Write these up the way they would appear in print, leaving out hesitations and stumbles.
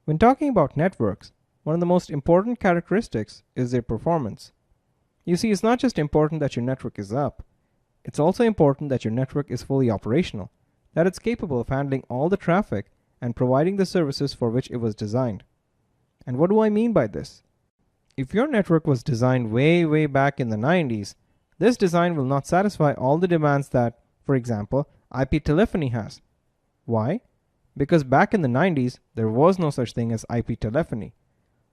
When talking about networks, one of the most important characteristics is their performance. You see, it's not just important that your network is up, it's also important that your network is fully operational, that it's capable of handling all the traffic and providing the services for which it was designed. And what do I mean by this? If your network was designed way back in the 90s, this design will not satisfy all the demands that, for example, IP telephony has. Why? Because back in the 90s, there was no such thing as IP telephony.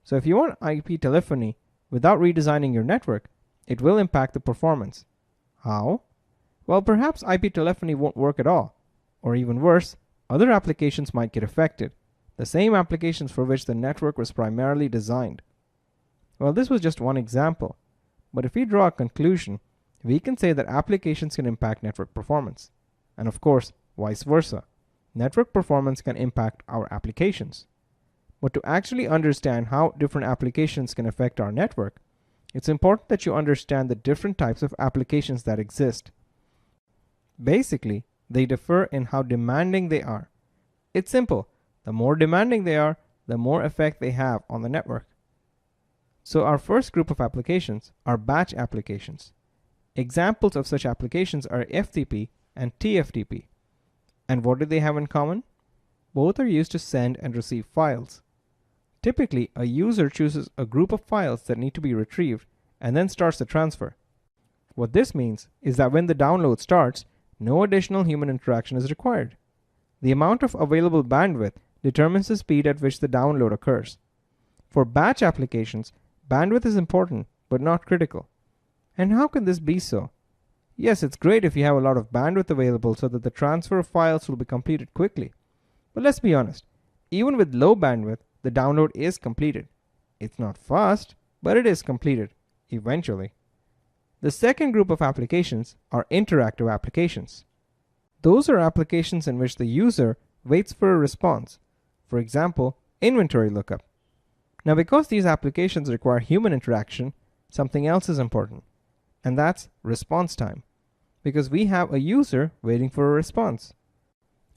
So if you want IP telephony without redesigning your network, it will impact the performance. How? Well, perhaps IP telephony won't work at all. Or even worse, other applications might get affected, the same applications for which the network was primarily designed. Well, this was just one example, but if we draw a conclusion, we can say that applications can impact network performance. And of course, vice versa. Network performance can impact our applications. But to actually understand how different applications can affect our network, it's important that you understand the different types of applications that exist. Basically, they differ in how demanding they are. It's simple. The more demanding they are, the more effect they have on the network. So our first group of applications are batch applications. Examples of such applications are FTP and TFTP. And what do they have in common? Both are used to send and receive files. Typically, a user chooses a group of files that need to be retrieved and then starts the transfer. What this means is that when the download starts, no additional human interaction is required. The amount of available bandwidth determines the speed at which the download occurs. For batch applications, bandwidth is important, but not critical. And how can this be so? Yes, it's great if you have a lot of bandwidth available so that the transfer of files will be completed quickly. But let's be honest, even with low bandwidth, the download is completed. It's not fast, but it is completed, eventually. The second group of applications are interactive applications. Those are applications in which the user waits for a response. For example, inventory lookup. Now, because these applications require human interaction, something else is important, and that's response time, because we have a user waiting for a response.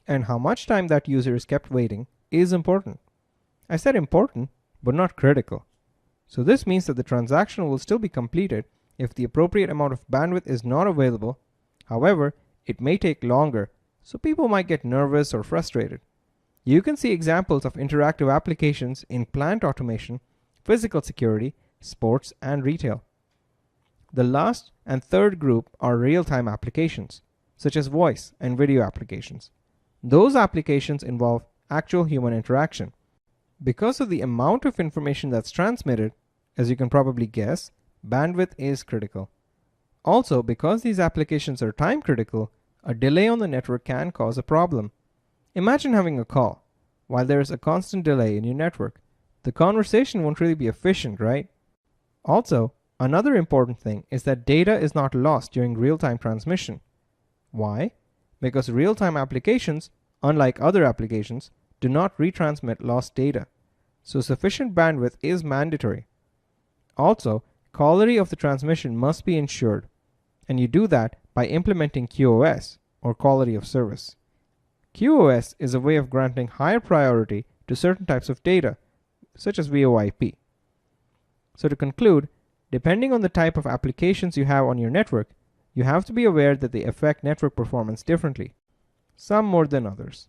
And how much time that user is kept waiting is important. I said important, but not critical. So this means that the transaction will still be completed if the appropriate amount of bandwidth is not available. However, it may take longer, so people might get nervous or frustrated. You can see examples of interactive applications in plant automation, physical security, sports, and retail. The last and third group are real-time applications, such as voice and video applications. Those applications involve actual human interaction. Because of the amount of information that's transmitted, as you can probably guess, bandwidth is critical. Also, because these applications are time critical, a delay on the network can cause a problem. Imagine having a call. While there is a constant delay in your network, the conversation won't really be efficient, right? Also, another important thing is that data is not lost during real-time transmission. Why? Because real-time applications, unlike other applications, do not retransmit lost data. So sufficient bandwidth is mandatory. Also, quality of the transmission must be ensured, and you do that by implementing QoS, or quality of service. QoS is a way of granting higher priority to certain types of data, such as VoIP. So to conclude, depending on the type of applications you have on your network, you have to be aware that they affect network performance differently, some more than others.